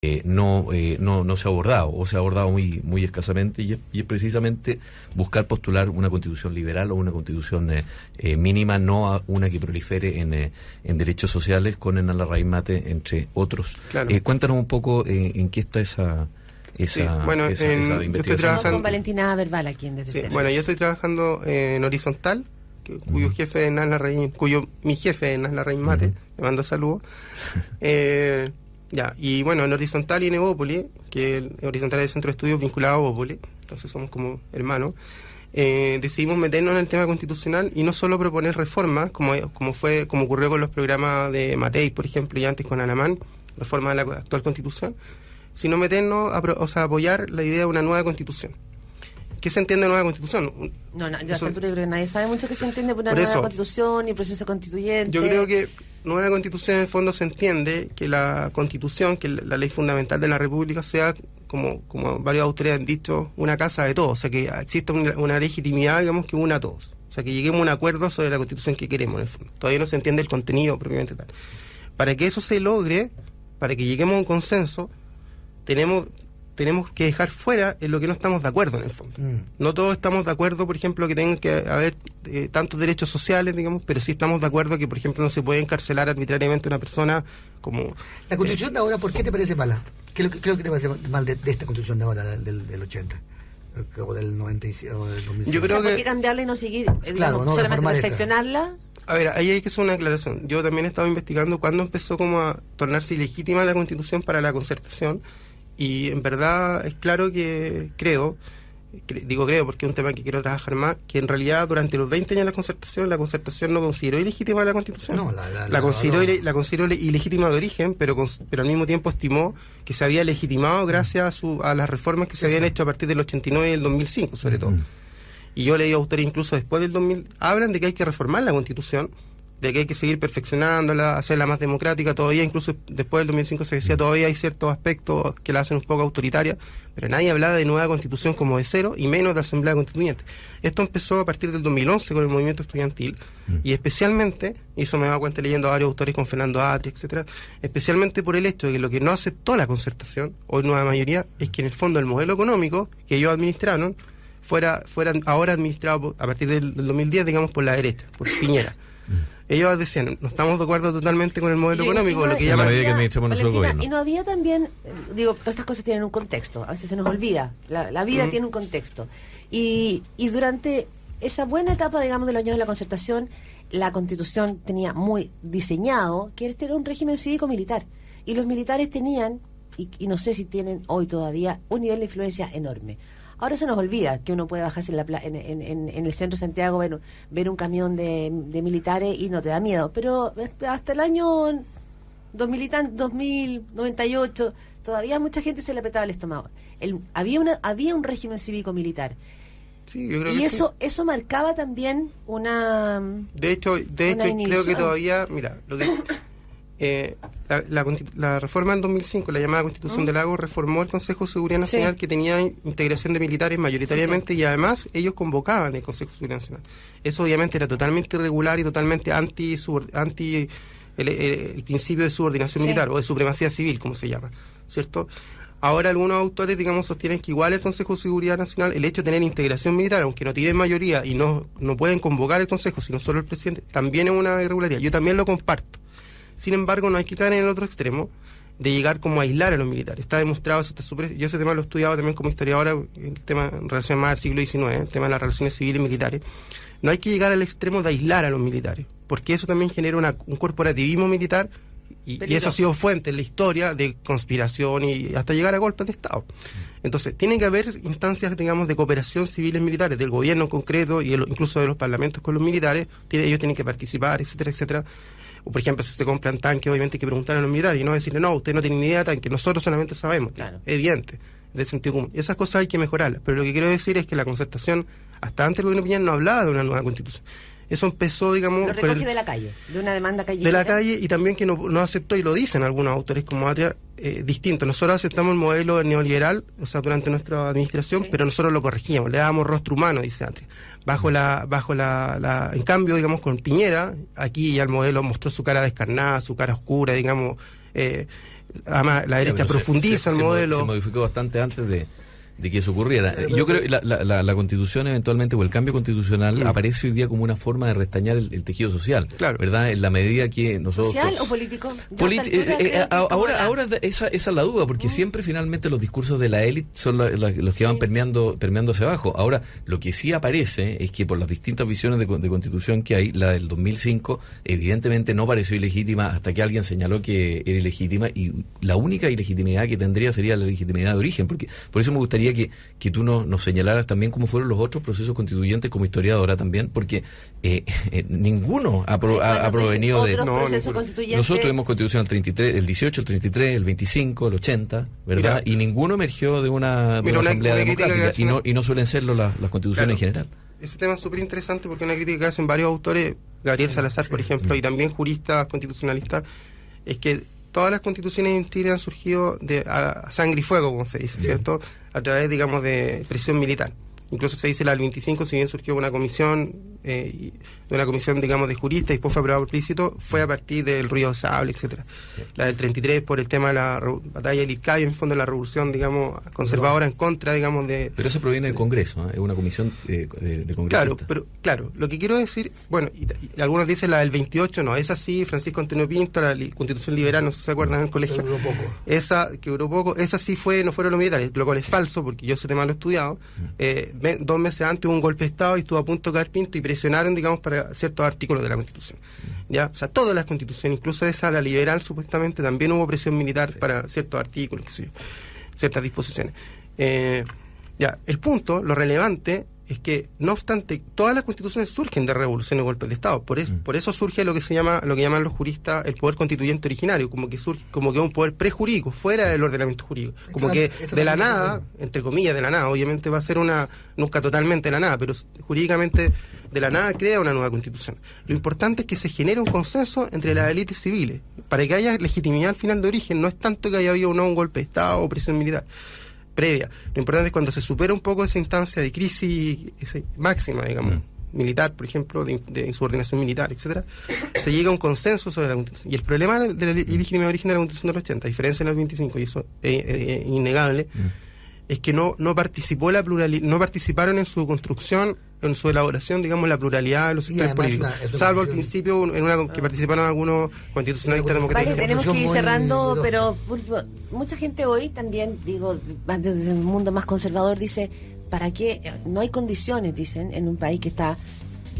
no se ha abordado, o se ha abordado muy escasamente, y es precisamente buscar postular una constitución liberal o una constitución mínima, no a una que prolifere en derechos sociales con Enala Raíz Mate, entre otros. Claro. Cuéntanos un poco en qué está esa investigación. Yo estoy trabajando con Valentina Verbal aquí en Desde Cero. Bueno, yo estoy trabajando en Horizontal, cuyo jefe es Enala Raíz, mi jefe es Enala Raíz Mate, le mando saludos. Y bueno, en Horizontal y en Evópolis, que Horizontal es el centro de estudios vinculado a Evópolis, entonces somos como hermanos, decidimos meternos en el tema constitucional y no solo proponer reformas, como ocurrió con los programas de Matei, por ejemplo, y antes con Alamán, reforma de la actual constitución, sino meternos a apoyar la idea de una nueva constitución. ¿Qué se entiende nueva constitución? Yo a esta altura creo que nadie sabe mucho qué se entiende por una nueva constitución y proceso constituyente. Yo creo que nueva constitución en el fondo se entiende que la constitución, que la ley fundamental de la República sea, como varios autores han dicho, una casa de todos, o sea que exista una legitimidad, digamos, que una a todos. O sea que lleguemos a un acuerdo sobre la constitución que queremos en el fondo. Todavía no se entiende el contenido propiamente tal. Para que eso se logre, para que lleguemos a un consenso, tenemos que dejar fuera en lo que no estamos de acuerdo en el fondo. No todos estamos de acuerdo, por ejemplo, que tengan que haber tantos derechos sociales, digamos, pero sí estamos de acuerdo que, por ejemplo, no se puede encarcelar arbitrariamente a una persona como... La constitución de ahora, ¿por qué te parece mala? ¿Qué es lo que te parece mal de esta constitución de ahora, del 80? O del 97, o del 2000. Yo creo ¿por qué cambiarla y no seguir, claro, no solamente perfeccionarla? A ver, ahí hay que hacer una aclaración. Yo también he estado investigando cuándo empezó como a tornarse ilegítima la constitución para la concertación. Y en verdad es claro que digo porque es un tema que quiero trabajar más, que en realidad durante los 20 años de la concertación no consideró ilegítima la constitución. No, la consideró ilegítima de origen, pero al mismo tiempo estimó que se había legitimado gracias a las reformas que se habían hecho a partir del 89 y el 2005, sobre todo. Y yo leí autores incluso después del 2000, hablan de que hay que reformar la constitución, de que hay que seguir perfeccionándola, hacerla más democrática. Todavía, incluso después del 2005 se decía, todavía hay ciertos aspectos que la hacen un poco autoritaria, pero nadie hablaba de nueva constitución como de cero, y menos de asamblea constituyente. Esto empezó a partir del 2011 con el movimiento estudiantil, y especialmente, y eso me he dado cuenta leyendo a varios autores con Fernando Atria, etcétera, especialmente por el hecho de que lo que no aceptó la concertación, hoy nueva mayoría, es que en el fondo el modelo económico que ellos administraron fuera ahora administrado a partir del 2010, digamos, por la derecha, por Piñera. Ellos decían, no estamos de acuerdo totalmente con el modelo económico, lo que llaman... Valentina, y no había también, todas estas cosas tienen un contexto, a veces se nos olvida, la vida tiene un contexto. Y durante esa buena etapa, digamos, de los años de la concertación, la Constitución tenía muy diseñado que este era un régimen cívico-militar. Y los militares tenían, y no sé si tienen hoy todavía, un nivel de influencia enorme. Ahora se nos olvida que uno puede bajarse en el centro de Santiago, ver un camión de militares y no te da miedo. Pero hasta el año 2098 todavía mucha gente se le apretaba el estómago. Había un régimen cívico-militar. Sí, yo creo y que eso marcaba también una... De hecho creo que todavía, mira, lo que... la reforma del 2005, la llamada Constitución de Lagos, reformó el Consejo de Seguridad Nacional, que tenía integración de militares mayoritariamente, y además ellos convocaban el Consejo de Seguridad Nacional. Eso obviamente era totalmente irregular y totalmente anti el principio de subordinación militar, o de supremacía civil, como se llama, ¿cierto? Ahora algunos autores, digamos, sostienen que igual el Consejo de Seguridad Nacional, el hecho de tener integración militar, aunque no tienen mayoría y no pueden convocar el Consejo, sino solo el presidente, también es una irregularidad. Yo también lo comparto. Sin embargo, no hay que caer en el otro extremo de llegar como a aislar a los militares. Está demostrado, eso está yo ese tema lo he estudiado también como historiadora, el tema en relación más al siglo XIX, el tema de las relaciones civiles y militares. No hay que llegar al extremo de aislar a los militares, porque eso también genera un corporativismo militar, y eso ha sido fuente en la historia de conspiración y hasta llegar a golpes de Estado. Entonces, tiene que haber instancias, digamos, de cooperación civiles militares, del gobierno en concreto, y incluso de los parlamentos con los militares. Ellos tienen que participar, etcétera, etcétera. O, por ejemplo, si se compran tanques, obviamente hay que preguntar a los militares y no decirle, no, usted no tiene ni idea de tanques, nosotros solamente sabemos. Claro. Es evidente, del sentido común. Y esas cosas hay que mejorarlas. Pero lo que quiero decir es que la concertación, hasta antes el gobierno Piñera no hablaba de una nueva constitución. Eso empezó, digamos... Lo recoge de la calle, de una demanda callejera. De la calle, y también que no aceptó, y lo dicen algunos autores como Atria, distinto. Nosotros aceptamos el modelo neoliberal, o sea, durante nuestra administración, pero nosotros lo corregíamos, le dábamos rostro humano, dice Atria. En cambio, digamos, con Piñera, aquí ya el modelo mostró su cara descarnada, su cara oscura, digamos, además la derecha profundiza el modelo. Se modificó bastante antes de que eso ocurriera. Yo creo que la Constitución eventualmente, o el cambio constitucional, aparece hoy día como una forma de restañar el tejido social, claro, ¿verdad? En la medida que nosotros... ¿Social o político? Ahora esa es la duda, porque siempre finalmente los discursos de la élite son los que van permeando hacia abajo. Ahora, lo que sí aparece es que por las distintas visiones de Constitución que hay, la del 2005 evidentemente no pareció ilegítima hasta que alguien señaló que era ilegítima, y la única ilegitimidad que tendría sería la legitimidad de origen, porque por eso me gustaría que tú nos señalaras también cómo fueron los otros procesos constituyentes como historiadora también, porque ninguno ha provenido de... Nosotros tuvimos constitución el 33, el 18, el 33, el 25, el 80, ¿verdad? Y ninguno emergió de una asamblea democrática, y no suelen serlo las constituciones en general. Ese tema es súper interesante porque una crítica que hacen varios autores, Gabriel Salazar, por ejemplo, y también juristas constitucionalistas, es que todas las constituciones en Chile han surgido a sangre y fuego, como se dice, ¿cierto? A través, digamos, de presión militar. Incluso se dice la del 25, si bien surgió una comisión, digamos, de juristas y después fue aprobado por plebiscito, fue a partir del ruido de sable, etcétera. Sí. La del 33 por el tema de la batalla del Ircay, en el fondo de la revolución, digamos, conservadora en contra, digamos, de... Pero eso proviene del Congreso, ¿eh? Es una comisión de congresistas. Claro, lo que quiero decir, bueno, y algunos dicen la del 28, no, esa sí, Francisco Antonio Pinto, la Constitución Liberal, no sé si se acuerdan en el colegio. Que duró poco, esa sí no fueron los militares, lo cual es falso, porque yo ese tema lo he estudiado. 2 meses antes hubo un golpe de Estado y estuvo a punto de caer Pinto y presionaron, digamos, para ciertos artículos de la Constitución. ¿Ya? O sea, todas las constituciones, incluso esa, la liberal, supuestamente, también hubo presión militar para ciertos artículos, qué sé yo, ciertas disposiciones. El punto, lo relevante, es que, no obstante, todas las constituciones surgen de revoluciones y golpes de Estado. Por eso surge lo que llaman los juristas el poder constituyente originario, como que surge como que un poder prejurídico, fuera del ordenamiento jurídico. Como que de la nada, entre comillas, de la nada, obviamente va a ser nunca totalmente de la nada, pero jurídicamente de la nada crea una nueva constitución. Lo importante es que se genere un consenso entre las élites civiles. Para que haya legitimidad al final de origen, no es tanto que haya habido un golpe de Estado o presión militar previa. Lo importante es cuando se supera un poco esa instancia de crisis máxima, digamos, militar, por ejemplo, de insubordinación militar, etcétera, se llega a un consenso sobre la Constitución. Y el problema de la ilegitimidad de origen de la Constitución del 80, a diferencia de la del 25, y eso es innegable, es que no participaron en su construcción, en su elaboración, digamos, la pluralidad de los sectores políticos, salvo al principio que participaron algunos constitucionalistas democráticos. Vale, tenemos que ir cerrando, pero mucha gente hoy también, digo, desde el mundo más conservador, dice, ¿para qué? No hay condiciones, dicen, en un país que está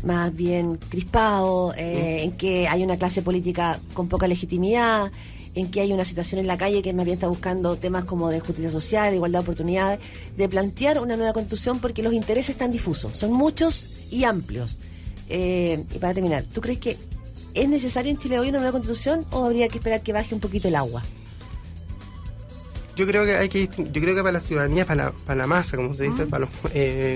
más bien crispado, en que hay una clase política con poca legitimidad, en que hay una situación en la calle que más bien está buscando temas como de justicia social, de igualdad de oportunidades, de plantear una nueva constitución porque los intereses están difusos, son muchos y amplios. Y para terminar, ¿tú crees que es necesario en Chile hoy una nueva constitución o habría que esperar que baje un poquito el agua? Yo creo que para la ciudadanía, para la masa, como se dice,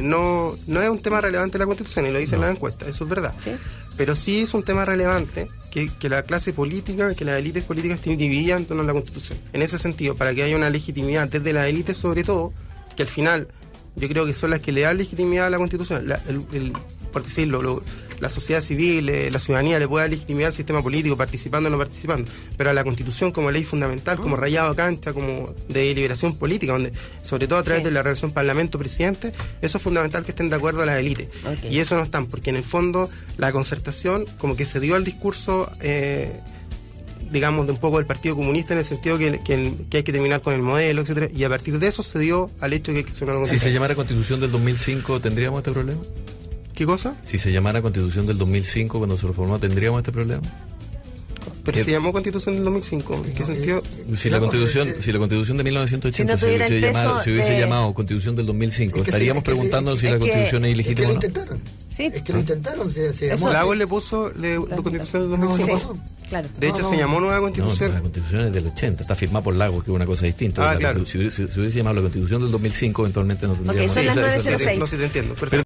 no es un tema relevante la Constitución, y lo dicen las encuestas, eso es verdad. ¿Sí? Pero sí es un tema relevante que la clase política, que las élites políticas estén divididas en torno a la Constitución. En ese sentido, para que haya una legitimidad desde las élites, sobre todo, que al final yo creo que son las que le dan legitimidad a la Constitución. Por decirlo, la sociedad civil, la ciudadanía le puede dar legitimidad al sistema político, participando o no participando, pero a la Constitución como ley fundamental, como rayado de cancha, como de deliberación política, donde sobre todo a través de la relación Parlamento-Presidente, eso es fundamental que estén de acuerdo a las élites. Y eso no están, porque en el fondo la concertación como que se dio al discurso digamos, de un poco del Partido Comunista, en el sentido que hay que terminar con el modelo, etcétera, y a partir de eso se dio al hecho de que se Si se llamara Constitución del 2005, ¿tendríamos este problema? ¿Qué cosa? Si se llamara Constitución del 2005, cuando se reformó, ¿tendríamos este problema? Pero se llamó Constitución del 2005. ¿En qué sentido? Si la Constitución de 1980 se hubiese llamado Constitución del 2005, estaríamos preguntándonos si la Constitución es ilegítima o no. Sí. Es que lo intentaron. Lagos le puso la Constitución del 2005. Claro. De hecho, se llamó Nueva Constitución. No, la Constitución es del 80, está firmada por Lagos, que es una cosa distinta. Claro. Si hubiese llamado la Constitución del 2005, eventualmente no tendríamos... Ok, son las 9:06. No sé si te entiendo. Perfecto.